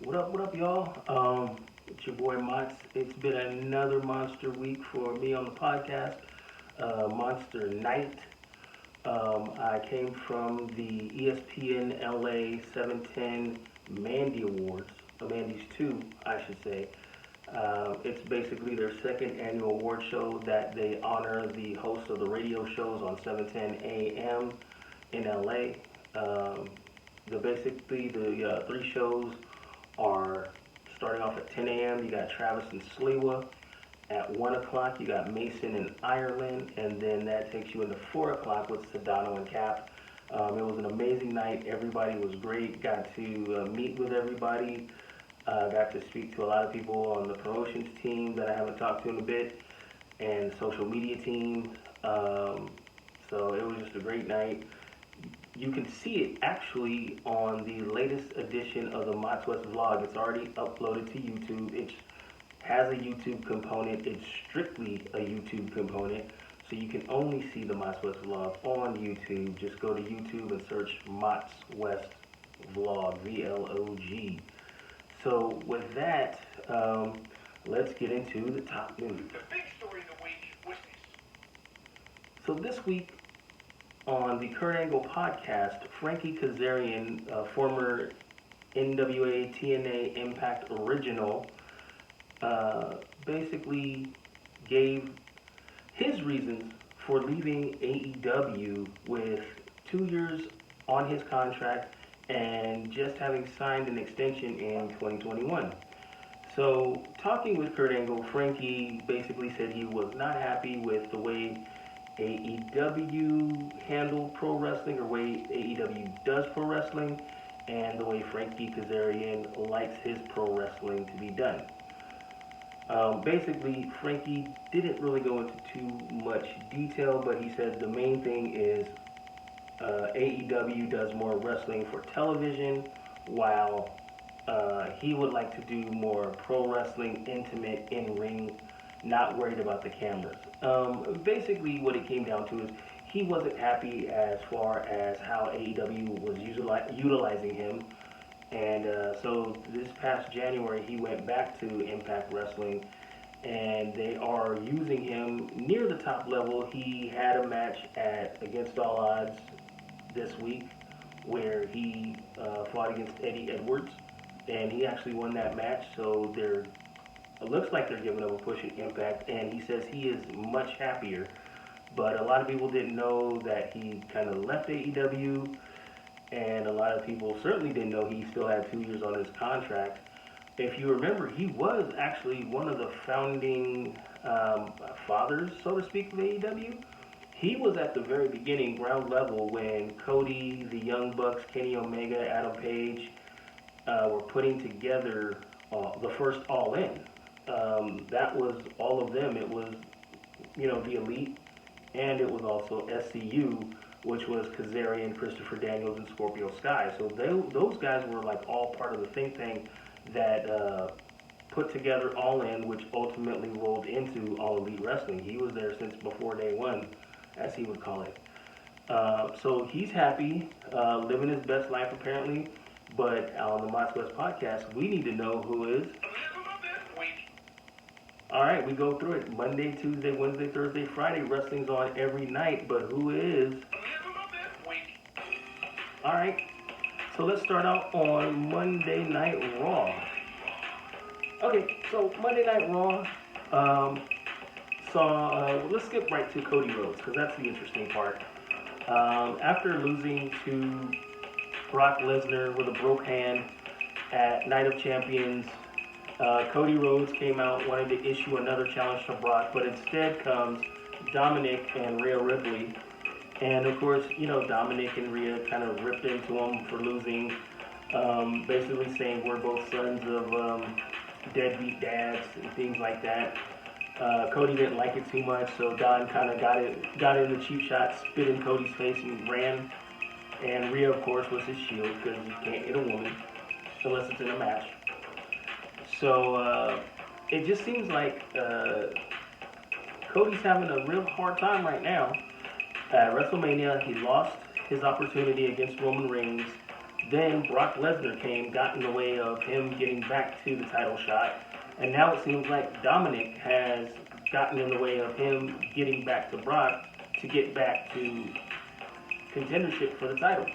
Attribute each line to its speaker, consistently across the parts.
Speaker 1: What up, y'all? It's your boy Mots. It's been another monster week for me on the podcast, Monster Night. I came from the ESPNLA 710 Mandy Awards, Mandy's 2, I should say. It's basically their second annual award show that they honor the hosts of the radio shows on 710 AM in LA. The three shows are starting off at 10 a.m. You got Travis and Sliwa. At 1 o'clock, you got Mason and Ireland. And then that takes you into 4 o'clock with Sedano and Cap. It was an amazing night. Everybody was great. Got to meet with everybody. Got to speak to a lot of people on the promotions team that I haven't talked to in a bit, and social media team. So it was just a great night. You can see it actually on the latest edition of the W.E.S.T vlog. It's already uploaded to YouTube. It has a YouTube component. It's strictly a YouTube component. So you can only see the W.E.S.T vlog on YouTube. Just go to YouTube and search W.E.S.T vlog, VLOG. So with that, let's get into the top news.
Speaker 2: The big story of the week was this.
Speaker 1: So this week, on the Kurt Angle podcast, Frankie Kazarian, former NWA TNA Impact original, basically gave his reasons for leaving AEW with 2 years on his contract and just having signed an extension in 2021. So, talking with Kurt Angle, Frankie basically said he was not happy with the way AEW handled pro wrestling, or way AEW does pro wrestling, and the way Frankie Kazarian likes his pro wrestling to be done. Basically, Frankie didn't really go into too much detail, but he said the main thing is AEW does more wrestling for television, while he would like to do more pro wrestling, intimate, in-ring, not worried about the cameras. Basically, what it came down to is he wasn't happy as far as how AEW was utilizing him. And so this past January, he went back to Impact Wrestling, and they are using him near the top level. He had a match at Against All Odds this week where he fought against Eddie Edwards, and he actually won that match. So it looks like they're giving him a push at Impact, and he says he is much happier. But a lot of people didn't know that he kind of left AEW, and a lot of people certainly didn't know he still had 2 years on his contract. If you remember, he was actually one of the founding fathers, so to speak, of AEW. He was at the very beginning, ground level, when Cody, the Young Bucks, Kenny Omega, Adam Page were putting together the first All In. That was all of them. It was, the Elite, and it was also SCU, which was Kazarian, Christopher Daniels, and Scorpio Sky. So those guys were like all part of the think tank that put together All In, which ultimately rolled into All Elite Wrestling. He was there since before day one, as he would call it. So he's happy, living his best life apparently. But on the W.E.S.T podcast, we need to know who is. All right, we go through it. Monday, Tuesday, Wednesday, Thursday, Friday. Wrestling's on every night, but who is? All right, so let's start out on Monday Night Raw. Okay, so Monday Night Raw let's skip right to Cody Rhodes, because that's the interesting part. After losing to Brock Lesnar with a broke hand at Night of Champions, Cody Rhodes came out, wanted to issue another challenge to Brock, but instead comes Dominic and Rhea Ripley. And of course, Dominic and Rhea kind of ripped into him for losing, basically saying we're both sons of deadbeat dads and things like that. Cody didn't like it too much, so Don kind of got in the cheap shot, spit in Cody's face, and ran. And Rhea, of course, was his shield, because you can't hit a woman unless it's in a match. So it just seems like Cody's having a real hard time right now. At WrestleMania, he lost his opportunity against Roman Reigns Then Brock Lesnar came, got in the way of him getting back to the title shot. And now it seems like Dominic has gotten in the way of him getting back to Brock to get back to contendership for the title.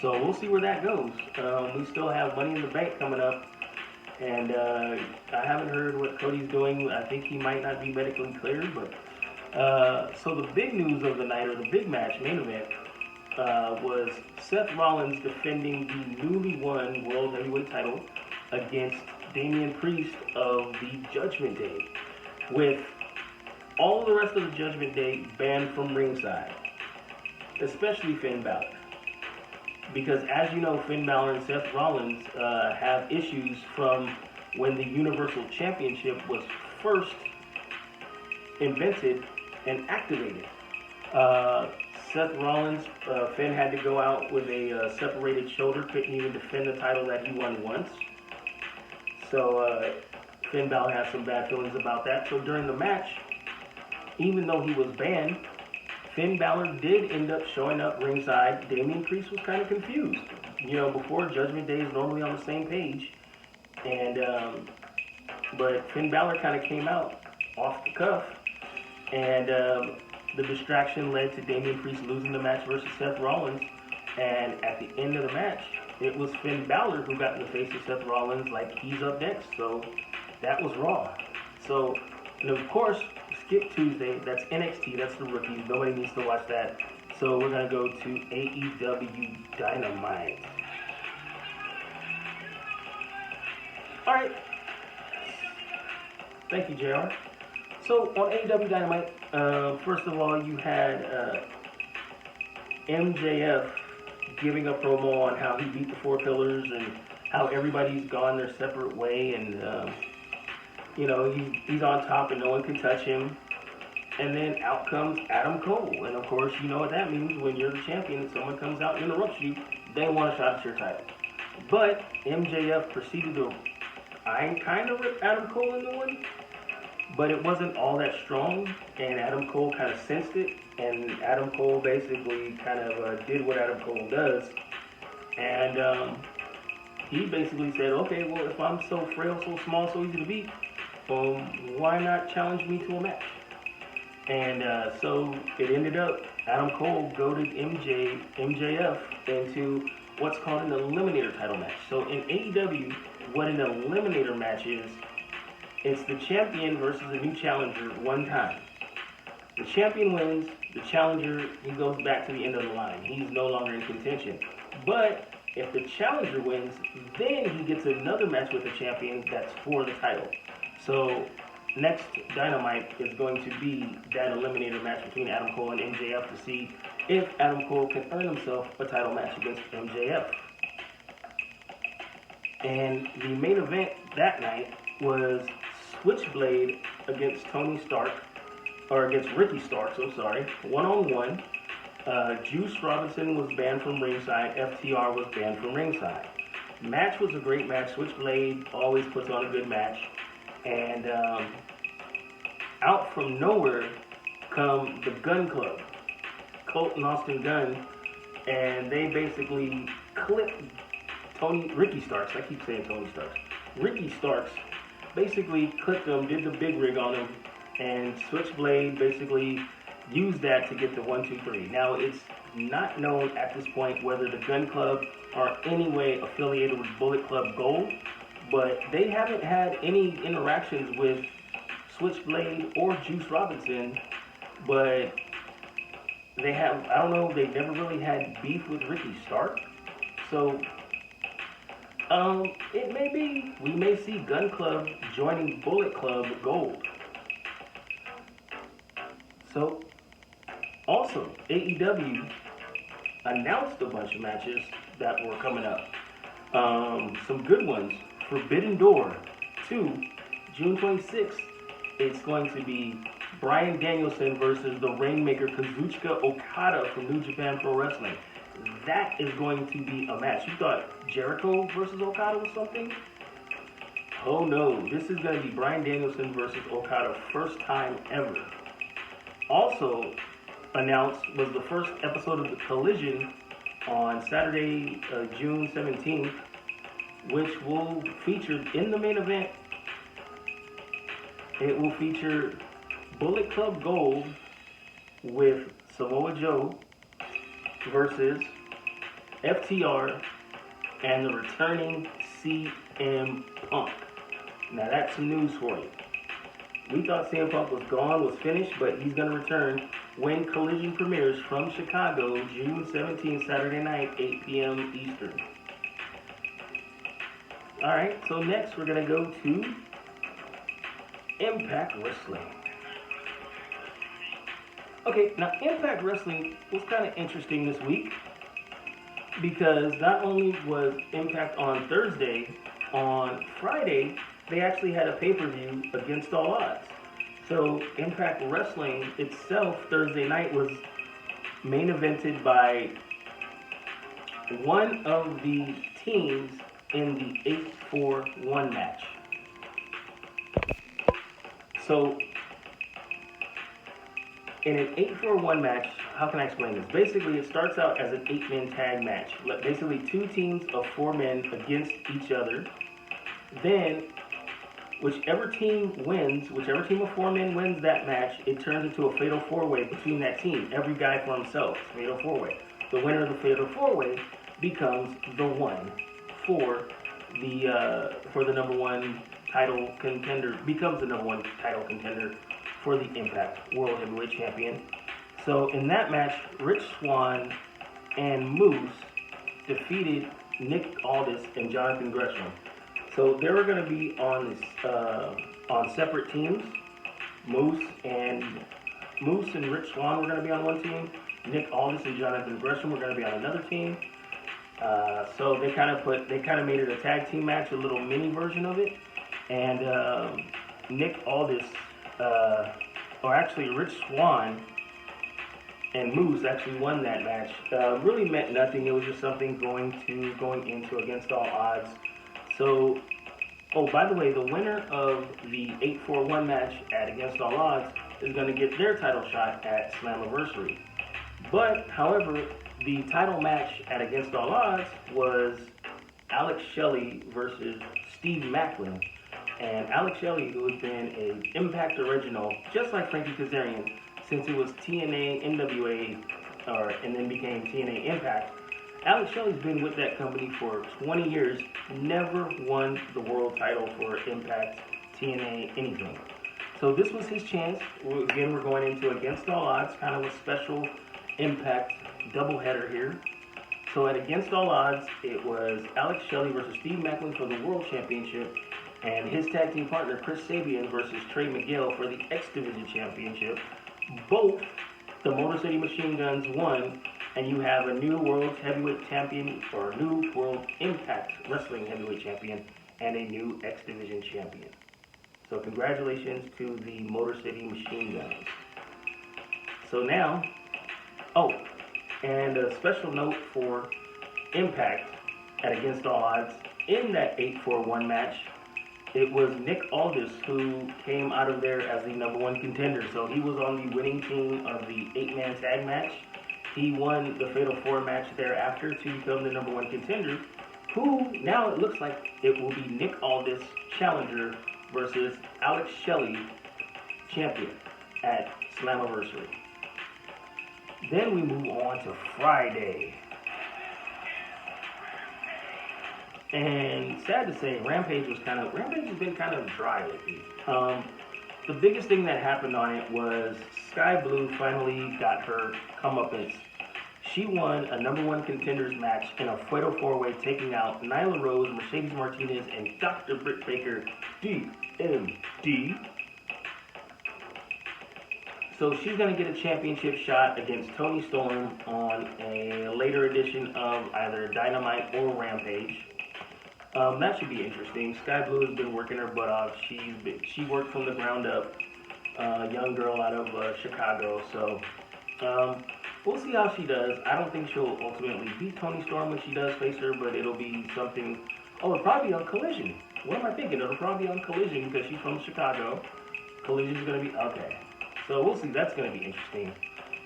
Speaker 1: So we'll see where that goes. We still have Money in the Bank coming up. And I haven't heard what Cody's doing. I think he might not be medically cleared. But so the big news of the night, or the big match, main event, was Seth Rollins defending the newly won World Heavyweight title against Damian Priest of the Judgment Day, with all the rest of the Judgment Day banned from ringside, especially Finn Balor. Because as you know, Finn Balor and Seth Rollins have issues from when the Universal Championship was first invented and activated. Seth Rollins, Finn had to go out with a separated shoulder, couldn't even defend the title that he won once. So Finn Balor has some bad feelings about that. So during the match, even though he was banned, Finn Balor did end up showing up ringside. Damian Priest was kind of confused. You know, before, Judgment Day is normally on the same page. And but Finn Balor kind of came out off the cuff. And the distraction led to Damian Priest losing the match versus Seth Rollins. And at the end of the match, it was Finn Balor who got in the face of Seth Rollins like he's up next. So that was Raw. So, and of course, skip Tuesday. That's NXT. That's the rookies. Nobody needs to watch that. So we're going to go to AEW Dynamite. All right. Thank you, JR. So on AEW Dynamite, first of all, you had MJF giving a promo on how he beat the Four Pillars and how everybody's gone their separate way, and you know, he's on top and no one can touch him. And then out comes Adam Cole, and of course you know what that means. When you're the champion and someone comes out and interrupts you, they want a shot at your title. But MJF proceeded to kind of rip Adam Cole into one, but it wasn't all that strong, and Adam Cole kind of sensed it, and Adam Cole basically kind of did what Adam Cole does, and he basically said, okay, well, if I'm so frail, so small, so easy to beat, why not challenge me to a match? And so it ended up Adam Cole goaded MJF into what's called an eliminator title match. So in AEW, what an eliminator match is, it's the champion versus a new challenger one time. The champion wins, the challenger, he goes back to the end of the line. He's no longer in contention. But if the challenger wins, then he gets another match with the champion that's for the title. So next Dynamite is going to be that eliminator match between Adam Cole and MJF to see if Adam Cole can earn himself a title match against MJF. And the main event that night was Switchblade against Tony Stark, or against Ricky Starks, I'm sorry, one-on-one. Juice Robinson was banned from ringside. FTR was banned from ringside. Match was a great match. Switchblade always puts on a good match. And out from nowhere come the Gun Club, Colt and Austin Gunn, and they basically clipped Ricky Starks. I keep saying Tony Starks. Ricky Starks basically clipped him, did the big rig on him, and Switchblade basically used that to get the 1-2-3. Now, it's not known at this point whether the Gun Club are any way affiliated with Bullet Club Gold, but they haven't had any interactions with Switchblade or Juice Robinson, but they have, I don't know, they've never really had beef with Ricky Stark. So, it may be, we may see Gun Club joining Bullet Club Gold. So, also, AEW announced a bunch of matches that were coming up. Some good ones. Forbidden Door 2, June 26th. It's going to be Bryan Danielson versus the Rainmaker Kazuchika Okada from New Japan Pro Wrestling. That is going to be a match. You thought Jericho versus Okada was something? Oh no, this is going to be Bryan Danielson versus Okada, first time ever. Also announced was the first episode of The Collision on Saturday, June 17th, which will feature in the main event. It will feature Bullet Club Gold with Samoa Joe versus FTR and the returning CM Punk. Now that's some news for you. We thought CM Punk was gone, was finished, but he's going to return when Collision premieres from Chicago, June 17th, Saturday night, 8 p.m. Eastern. Alright, so next we're going to go to Impact Wrestling. Okay, now Impact Wrestling was kind of interesting this week because not only was Impact on Thursday, on Friday, they actually had a pay-per-view Against All Odds. So Impact Wrestling itself Thursday night was main evented by one of the teams in the 8-4-1 match. So in an 8-4-1 match, how can I explain this? Basically, it starts out as an 8-man tag match. Basically, two teams of 4 men against each other. Then, whichever team of 4 men wins that match, it turns into a fatal 4-way between that team. Every guy for himself. Fatal 4-way. The winner of the fatal 4-way becomes the one for the number one title contender. Becomes the number one title contender for the Impact World Heavyweight Champion. So in that match, Rich Swann and Moose defeated Nick Aldis and Jonathan Gresham. So they were going to be on this on separate teams. Moose and Rich Swann were going to be on one team. Nick Aldis and Jonathan Gresham were going to be on another team. So they kind of made it a tag team match, a little mini version of it. And Nick Aldis, or actually Rich Swann and Moose actually won that match. Really meant nothing. It was just something going into Against All Odds. So, oh, by the way, the winner of the 8-4-1 match at Against All Odds is going to get their title shot at Slammiversary. But, however, the title match at Against All Odds was Alex Shelley versus Steve Maclin. And Alex Shelley, who has been an Impact original, just like Frankie Kazarian, since it was TNA, NWA, and then became TNA Impact, Alex Shelley's been with that company for 20 years, never won the world title for Impact, TNA, anything. So this was his chance. Again, we're going into Against All Odds, kind of a special Impact doubleheader here. So at Against All Odds, it was Alex Shelley versus Steve Maclin for the World Championship, and his tag team partner Chris Sabian versus Trey Miguel for the X Division Championship. Both the Motor City Machine Guns won, and you have a new World Heavyweight Champion, or a new World Impact Wrestling Heavyweight Champion, and a new X Division Champion. So congratulations to the Motor City Machine Guns. So now, oh, and a special note for Impact at Against All Odds, in that 8-4-1 match, it was Nick Aldis who came out of there as the number one contender. So he was on the winning team of the 8-man tag match. He won the Fatal 4 match thereafter to become the number one contender, who now it looks like it will be Nick Aldis, challenger, versus Alex Shelley, champion, at Slammiversary. Then we move on to Friday. And sad to say, Rampage has been kind of dry lately. The biggest thing that happened on it was Sky Blue finally got her comeuppance. She won a number one contenders match in a Fatal 4-way, taking out Nyla Rose, Mercedes Martinez, and Dr. Britt Baker, DMD. So she's going to get a championship shot against Toni Storm on a later edition of either Dynamite or Rampage. That should be interesting. Sky Blue has been working her butt off. She worked from the ground up. Young girl out of Chicago. So we'll see how she does. I don't think she'll ultimately beat Toni Storm when she does face her, but it'll be something. Oh, it'll probably be on Collision. What am I thinking? It'll probably be on Collision because she's from Chicago. Collision's going to be okay. So we'll see. That's going to be interesting.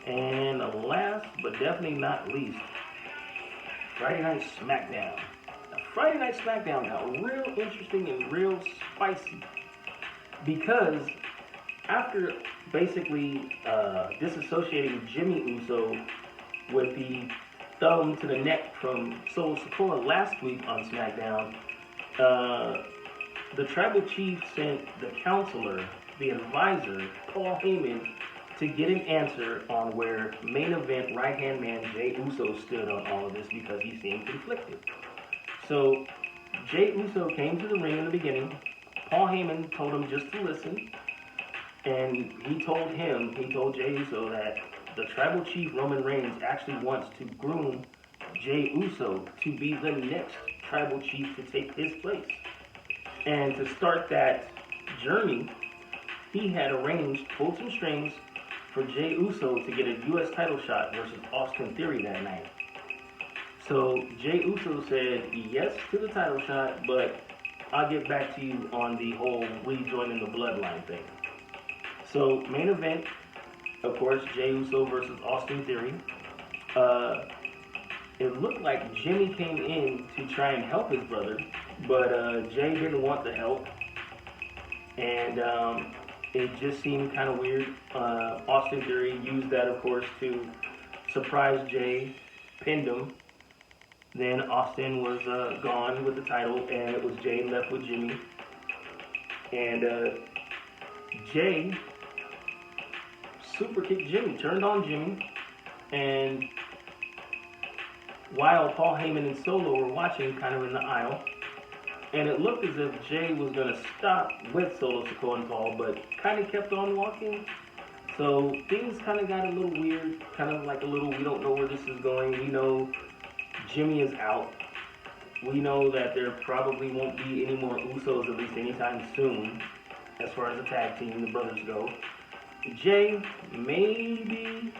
Speaker 1: And last but definitely not least, Friday Night SmackDown. Now, Friday Night SmackDown got real interesting and real spicy because after basically disassociating Jimmy Uso with the thumb to the neck from Solo Sikoa last week on SmackDown, the Tribal Chief sent the counselor, the advisor, Paul Heyman, to get an answer on where main event right-hand man Jey Uso stood on all of this because he seemed conflicted. So Jey Uso came to the ring in the beginning. Paul Heyman told him just to listen, and he told Jey Uso that the Tribal Chief Roman Reigns actually wants to groom Jey Uso to be the next Tribal Chief to take his place. And to start that journey, he had pulled some strings for Jey Uso to get a U.S. title shot versus Austin Theory that night. So Jey Uso said yes to the title shot, but I'll get back to you on the whole rejoining the bloodline thing. So main event, of course, Jey Uso versus Austin Theory. It looked like Jimmy came in to try and help his brother, but Jey didn't want the help, and it just seemed kind of weird. Austin Theory used that, of course, to surprise Jey, pinned him. Then Austin was gone with the title, and it was Jey left with Jimmy. And Jey super kicked Jimmy, turned on Jimmy, and while Paul Heyman and Solo were watching kind of in the aisle, and it looked as if Jey was going to stop with Solo Sikoa and Paul, but kind of kept on walking. So things kind of got a little weird, kind of like a little, we don't know where this is going. We know Jimmy is out. We know that there probably won't be any more Usos, at least anytime soon, as far as the tag team, the brothers go. Jey maybe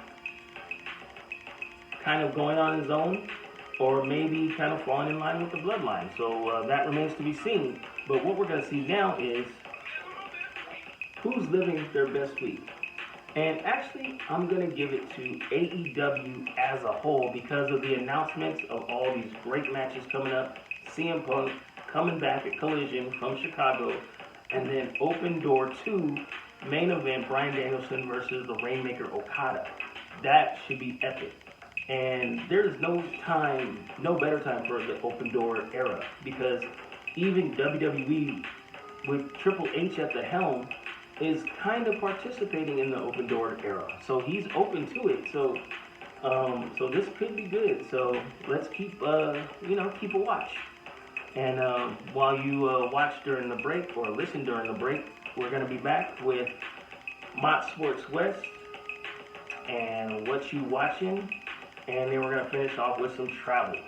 Speaker 1: kind of going on his own, or maybe kind of falling in line with the bloodline. So that remains to be seen. But what we're going to see now is who's living their best week. And actually, I'm going to give it to AEW as a whole because of the announcements of all these great matches coming up. CM Punk coming back at Collision from Chicago, and then Open Door 2 main event, Bryan Danielson versus the Rainmaker Okada. That should be epic. And there's no better time for the Open Door era because even WWE with Triple H at the helm is kind of participating in the Open Door era. So he's open to it. So this could be good. So let's keep a watch. And while you watch during the break or listen during the break, we're going to be back with Mott Sports West and what you watching. And then we're going to finish off with some travel.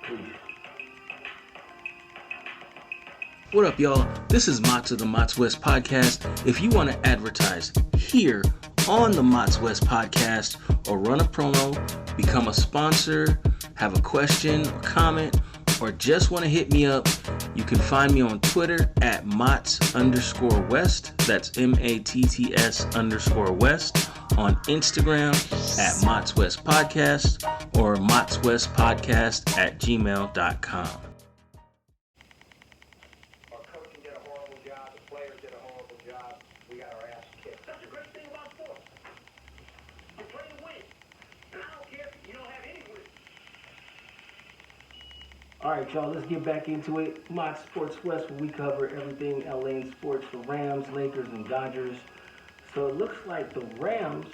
Speaker 1: Please.
Speaker 3: What up, y'all? This is Mott's of the Mott's West Podcast. If you want to advertise here on the Mott's West Podcast or run a promo, become a sponsor, have a question or comment, or just want to hit me up, you can find me on Twitter at Matts_West. That's MATTS_West. On Instagram at Mott's West Podcast or MottsWestPodcast at gmail.com.
Speaker 2: Our coaching did a horrible job. The players did a horrible job. We got our ass kicked. That's the great thing about sports. You play to win. And I don't care if you don't have any wins.
Speaker 1: All right, y'all, let's get back into it. Mott Sports West, where we cover everything LA in sports for Rams, Lakers, and Dodgers. So it looks like the Rams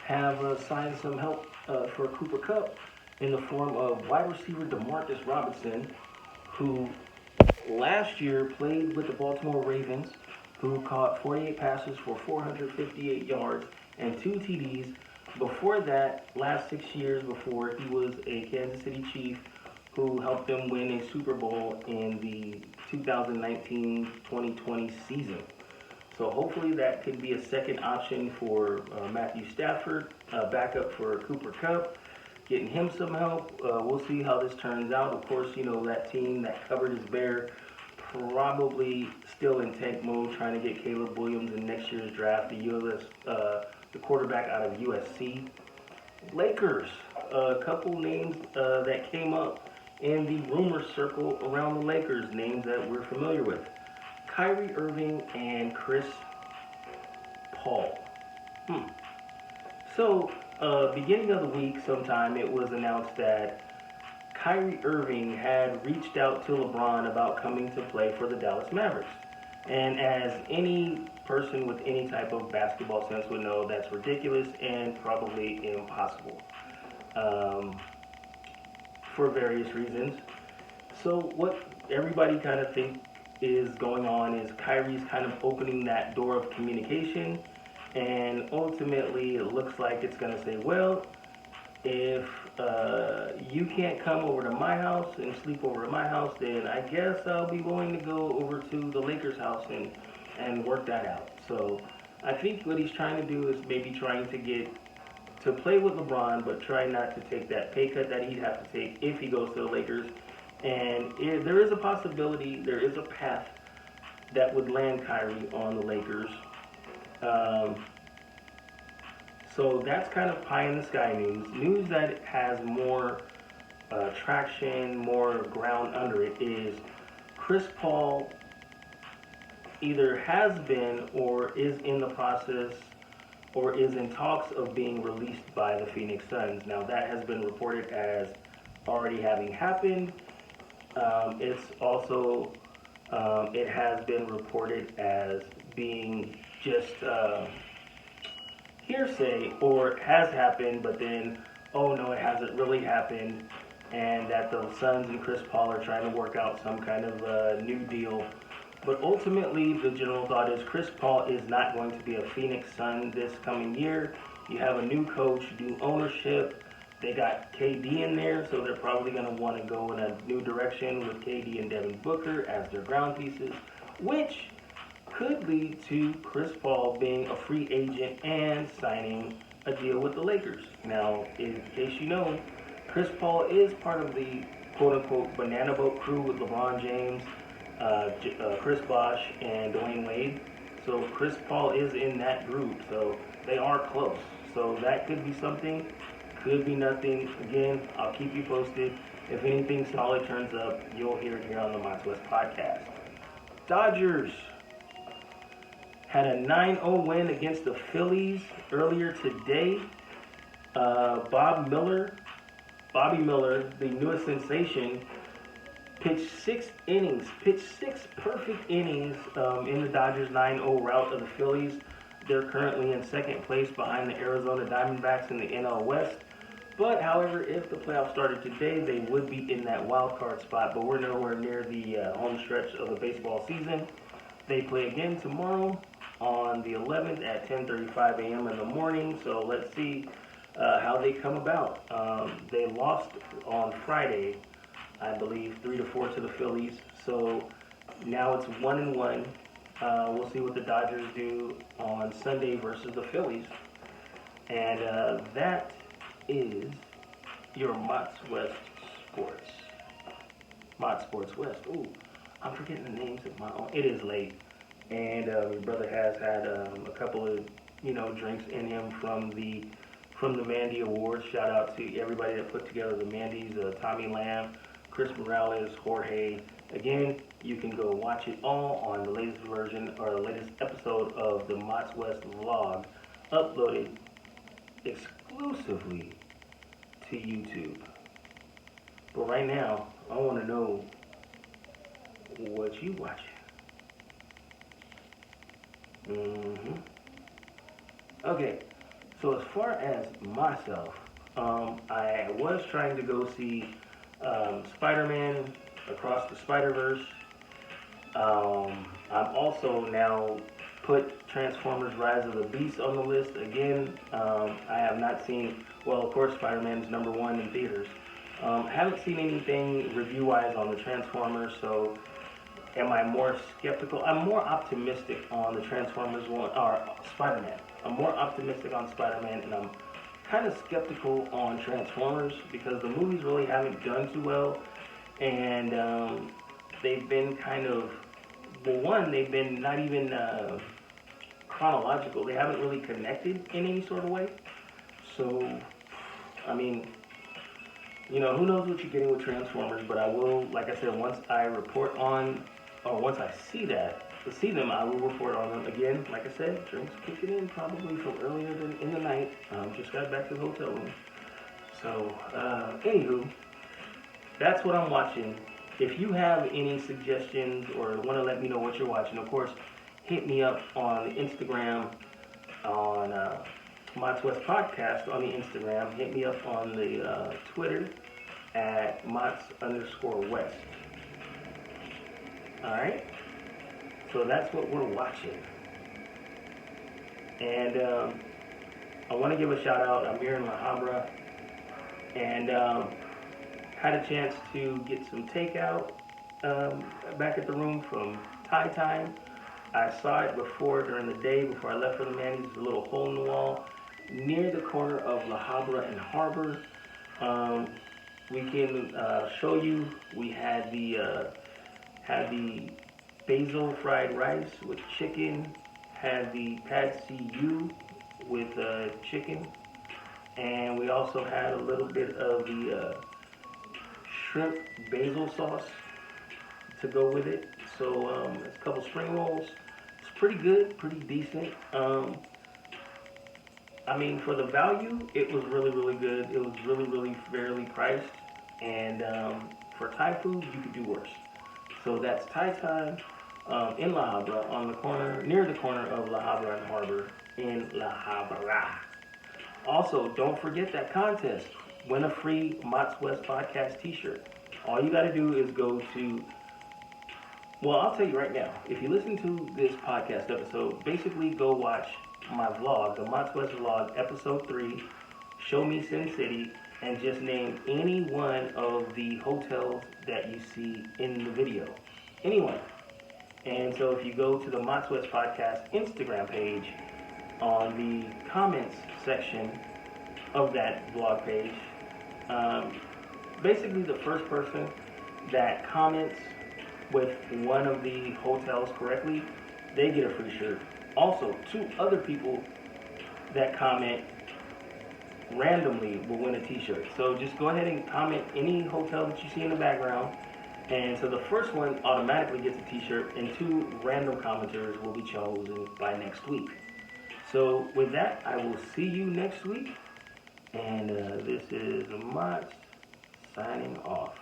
Speaker 1: have signed some help for Cooper Kupp in the form of wide receiver Demarcus Robinson, who last year played with the Baltimore Ravens, who caught 48 passes for 458 yards and 2 TDs. Before that, last 6 years before, he was a Kansas City Chief who helped them win a Super Bowl in the 2019-2020 season. So hopefully that could be a second option for Matthew Stafford, backup for Cooper Kupp, getting him some help. We'll see how this turns out. Of course, you know, that team that covered his bear probably still in tank mode, trying to get Caleb Williams in next year's draft, the quarterback out of USC. Lakers, a couple names that came up in the rumor circle around the Lakers, names that we're familiar with. Kyrie Irving and Chris Paul. So, beginning of the week sometime, it was announced that Kyrie Irving had reached out to LeBron about coming to play for the Dallas Mavericks. And as any person with any type of basketball sense would know, that's ridiculous and probably impossible for various reasons. So what everybody kind of think is going on is Kyrie's kind of opening that door of communication, and ultimately it looks like it's going to say, well, if you can't come over to my house and sleep over at my house, then I guess I'll be willing to go over to the Lakers' house and work that out. So I think what he's trying to do is maybe trying to get to play with LeBron, but try not to take that pay cut that he'd have to take if he goes to the Lakers. And there is a possibility, there is a path that would land Kyrie on the Lakers. So that's kind of pie in the sky news. News that has more traction, more ground under it is Chris Paul either has been or is in the process or is in talks of being released by the Phoenix Suns. Now that has been reported as already having happened. It's also, it has been reported as being just hearsay, or has happened, but then, oh no, it hasn't really happened, and that the Suns and Chris Paul are trying to work out some kind of new deal. But ultimately, the general thought is Chris Paul is not going to be a Phoenix Sun this coming year. You have a new coach, new ownership. They got KD in there, so they're probably going to want to go in a new direction with KD and Devin Booker as their ground pieces, which could lead to Chris Paul being a free agent and signing a deal with the Lakers. Now, in case you know, Chris Paul is part of the quote-unquote banana boat crew with LeBron James, Chris Bosh, and Dwayne Wade. So Chris Paul is in that group, so they are close. So that could be something, could be nothing. Again, I'll keep you posted. If anything solid turns up, you'll hear it here on the Mott's West podcast. Dodgers had a 9-0 win against the Phillies earlier today. Bobby Miller, the newest sensation, pitched six perfect innings in the Dodgers' 9-0 rout of the Phillies. They're currently in second place behind the Arizona Diamondbacks in the NL West. But, however, if the playoffs started today, they would be in that wild card spot. But we're nowhere near the home stretch of the baseball season. They play again tomorrow on the 11th at 10:35 a.m. in the morning. So let's see how they come about. They lost on Friday, I believe, 3-4 to the Phillies. So now it's 1-1. We'll see what the Dodgers do on Sunday versus the Phillies. And that is your Mott's West Sports. Mott's Sports West. Ooh, I'm forgetting the names of my own. It is late. And your brother has had a couple of, drinks in him from the Mandy Awards. Shout out to everybody that put together the Mandys, Tommy Lamb, Chris Morales, Jorge. Again, you can go watch it all on the latest version or the latest episode of the Mott's West vlog, uploaded exclusively to YouTube. But right now, I want to know what you watching. Okay, so as far as myself, I was trying to go see Spider-Man Across the Spider-Verse. I've also now put Transformers Rise of the Beast on the list again. I have not seen, well, of course, Spider-Man is #1 in theaters. Haven't seen anything review-wise on the Transformers, so am I more skeptical? I'm more optimistic on the Transformers one, or Spider-Man. I'm more optimistic on Spider-Man, and I'm kind of skeptical on Transformers because the movies really haven't done too well, and they've been kind of, well, one, they've been not even chronological. They haven't really connected in any sort of way. So, I mean, you know, who knows what you're getting with Transformers, but I will, like I said, once I report on, or once I see them, I will report on them again. Like I said, drinks kicking in probably from earlier than in the night. Just got back to the hotel room. So, anywho, that's what I'm watching. If you have any suggestions or want to let me know what you're watching, of course, hit me up on Instagram, on W.E.S.T Podcast on the Instagram. Hit me up on the Twitter at @Mots_West. Alright? So that's what we're watching. And I want to give a shout out. I'm here in La Habra. And had a chance to get some takeout back at the room from Thai Time. I saw it before during the day before I left for the Mandy's. There's a little hole in the wall near the corner of La Habra and Harbor. We can show you. We had the basil fried rice with chicken. Had the pad see ew with chicken. And we also had a little bit of the shrimp basil sauce to go with it. So it's a couple spring rolls. It's pretty good, pretty decent. I mean, for the value, it was really, really good. It was really, really fairly priced. And for Thai food, you could do worse. So that's Thai Time in La Habra, on the corner, near the corner of La Habra and Harbor in La Habra. Also, don't forget that contest. Win a free W.E.S.T Podcast t-shirt. All you got to do is go to, well, I'll tell you right now. If you listen to this podcast episode, basically go watch my vlog, the W.E.S.T vlog, episode 3, Show Me Sin City, and just name any one of the hotels that you see in the video. Anyone. And so if you go to the W.E.S.T Podcast Instagram page, on the comments section of that blog page, basically the first person that comments with one of the hotels correctly, they get a free shirt. Also, 2 other people that comment randomly will win a t-shirt. So just go ahead and comment any hotel that you see in the background, and so the first one automatically gets a t-shirt, and 2 random commenters will be chosen by next week. So with that, I will see you next week. And this is Mott signing off.